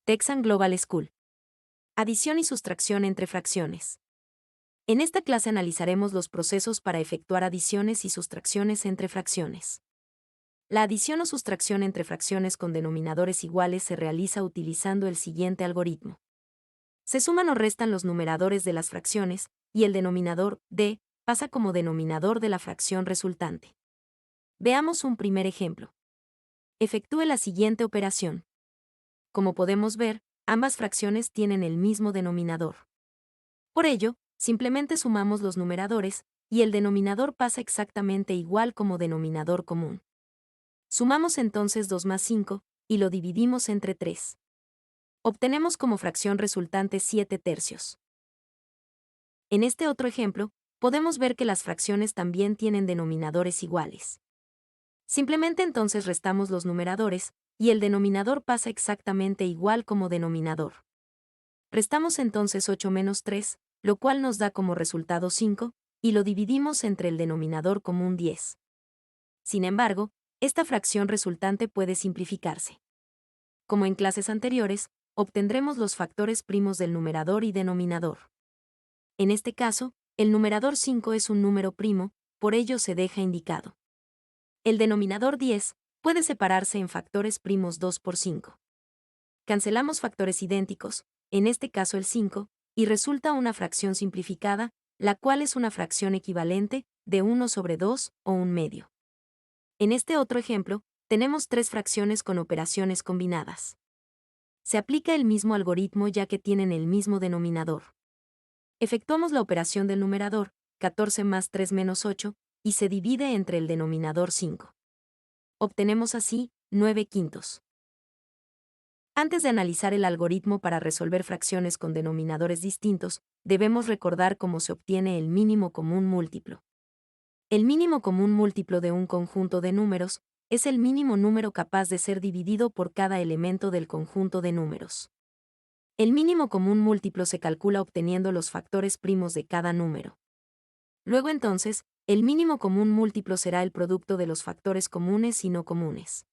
Texan Global School. Adición y sustracción entre fracciones. En esta clase analizaremos los procesos para efectuar adiciones y sustracciones entre fracciones. La adición o sustracción entre fracciones con denominadores iguales se realiza utilizando el siguiente algoritmo. Se suman o restan los numeradores de las fracciones, y el denominador, d, pasa como denominador de la fracción resultante. Veamos un primer ejemplo. Efectúe la siguiente operación. Como podemos ver, ambas fracciones tienen el mismo denominador. Por ello, simplemente sumamos los numeradores, y el denominador pasa exactamente igual como denominador común. Sumamos entonces 2 más 5, y lo dividimos entre 3. Obtenemos como fracción resultante 7 tercios. En este otro ejemplo, podemos ver que las fracciones también tienen denominadores iguales. Simplemente entonces restamos los numeradores, y el denominador pasa exactamente igual como denominador. Restamos entonces 8 menos 3, lo cual nos da como resultado 5, y lo dividimos entre el denominador común 10. Sin embargo, esta fracción resultante puede simplificarse. Como en clases anteriores, obtendremos los factores primos del numerador y denominador. En este caso, el numerador 5 es un número primo, por ello se deja indicado. El denominador 10 puede separarse en factores primos 2 por 5. Cancelamos factores idénticos, en este caso el 5, y resulta una fracción simplificada, la cual es una fracción equivalente de 1 sobre 2 o 1/2. En este otro ejemplo, tenemos 3 fracciones con operaciones combinadas. Se aplica el mismo algoritmo ya que tienen el mismo denominador. Efectuamos la operación del numerador, 14 más 3 menos 8, y se divide entre el denominador 5. Obtenemos así 9 quintos. Antes de analizar el algoritmo para resolver fracciones con denominadores distintos, debemos recordar cómo se obtiene el mínimo común múltiplo. El mínimo común múltiplo de un conjunto de números es el mínimo número capaz de ser dividido por cada elemento del conjunto de números. El mínimo común múltiplo se calcula obteniendo los factores primos de cada número. Luego entonces, el mínimo común múltiplo será el producto de los factores comunes y no comunes.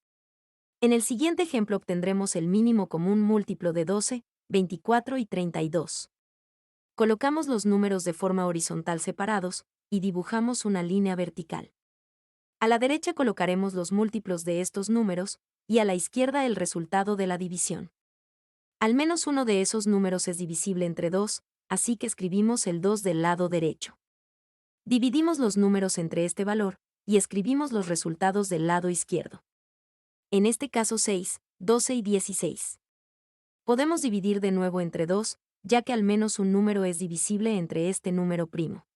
En el siguiente ejemplo obtendremos el mínimo común múltiplo de 12, 24 y 32. Colocamos los números de forma horizontal separados, y dibujamos una línea vertical. A la derecha colocaremos los múltiplos de estos números, y a la izquierda el resultado de la división. Al menos uno de esos números es divisible entre 2, así que escribimos el 2 del lado derecho. Dividimos los números entre este valor, y escribimos los resultados del lado izquierdo. En este caso 6, 12 y 16. Podemos dividir de nuevo entre 2, ya que al menos un número es divisible entre este número primo.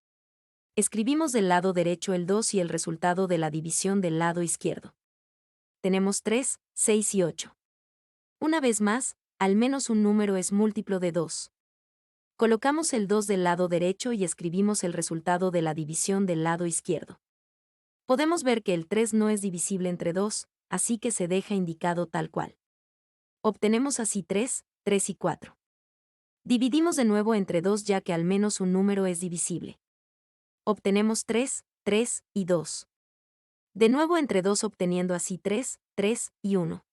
Escribimos del lado derecho el 2 y el resultado de la división del lado izquierdo. Tenemos 3, 6 y 8. Una vez más, al menos un número es múltiplo de 2. Colocamos el 2 del lado derecho y escribimos el resultado de la división del lado izquierdo. Podemos ver que el 3 no es divisible entre 2, así que se deja indicado tal cual. Obtenemos así 3, 3 y 4. Dividimos de nuevo entre 2 ya que al menos un número es divisible. Obtenemos 3, 3 y 2. De nuevo entre 2 obteniendo así 3, 3 y 1.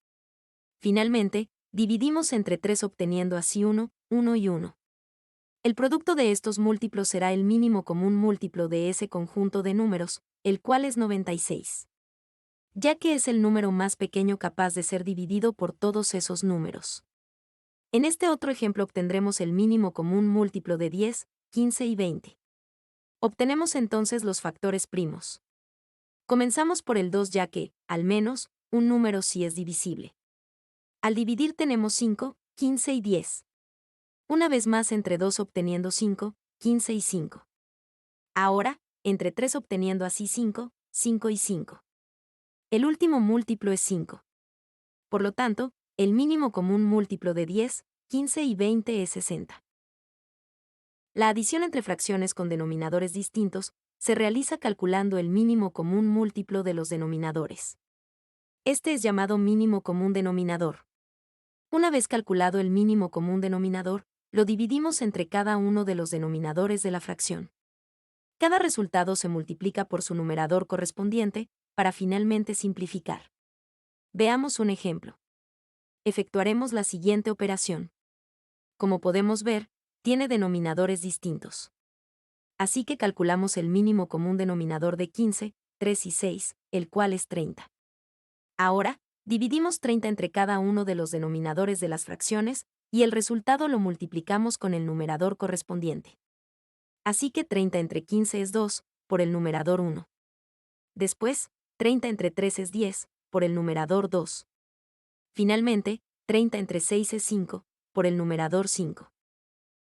Finalmente, dividimos entre 3 obteniendo así 1, 1 y 1. El producto de estos múltiplos será el mínimo común múltiplo de ese conjunto de números, el cual es 96. Ya que es el número más pequeño capaz de ser dividido por todos esos números. En este otro ejemplo obtendremos el mínimo común múltiplo de 10, 15 y 20. Obtenemos entonces los factores primos. Comenzamos por el 2 ya que, al menos, un número sí es divisible. Al dividir tenemos 5, 15 y 10. Una vez más entre 2 obteniendo 5, 15 y 5. Ahora, entre 3 obteniendo así 5, 5 y 5. El último múltiplo es 5. Por lo tanto, el mínimo común múltiplo de 10, 15 y 20 es 60. La adición entre fracciones con denominadores distintos se realiza calculando el mínimo común múltiplo de los denominadores. Este es llamado mínimo común denominador. Una vez calculado el mínimo común denominador, lo dividimos entre cada uno de los denominadores de la fracción. Cada resultado se multiplica por su numerador correspondiente, para finalmente simplificar. Veamos un ejemplo. efectuaremos la siguiente operación. Como podemos ver, tiene denominadores distintos. Así que calculamos el mínimo común denominador de 15, 3 y 6, el cual es 30. Ahora, dividimos 30 entre cada uno de los denominadores de las fracciones, y el resultado lo multiplicamos con el numerador correspondiente. Así que 30 entre 15 es 2, por el numerador 1. Después, 30 entre 3 es 10, por el numerador 2. Finalmente, 30 entre 6 es 5, por el numerador 5.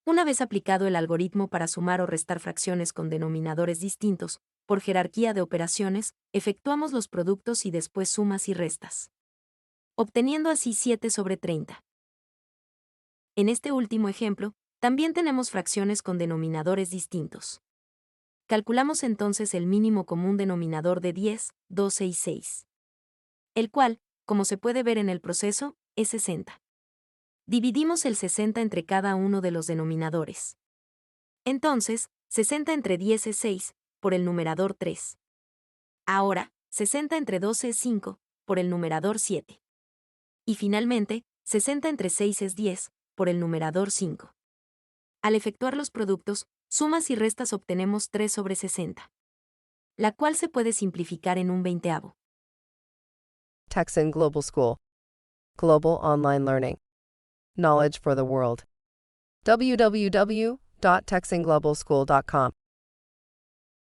Una vez aplicado el algoritmo para sumar o restar fracciones con denominadores distintos, por jerarquía de operaciones, efectuamos los productos y después sumas y restas, obteniendo así 7 sobre 30. En este último ejemplo, también tenemos fracciones con denominadores distintos. Calculamos entonces el mínimo común denominador de 10, 12 y 6, el cual, como se puede ver en el proceso, es 60. Dividimos el 60 entre cada uno de los denominadores. Entonces, 60 entre 10 es 6, por el numerador 3. Ahora, 60 entre 12 es 5, por el numerador 7. Y finalmente, 60 entre 6 es 10, por el numerador 5. Al efectuar los productos, sumas y restas obtenemos 3 sobre 60, la cual se puede simplificar en un veinteavo. Texan Global School. Global Online Learning. Knowledge for the World. www.texanglobalschool.com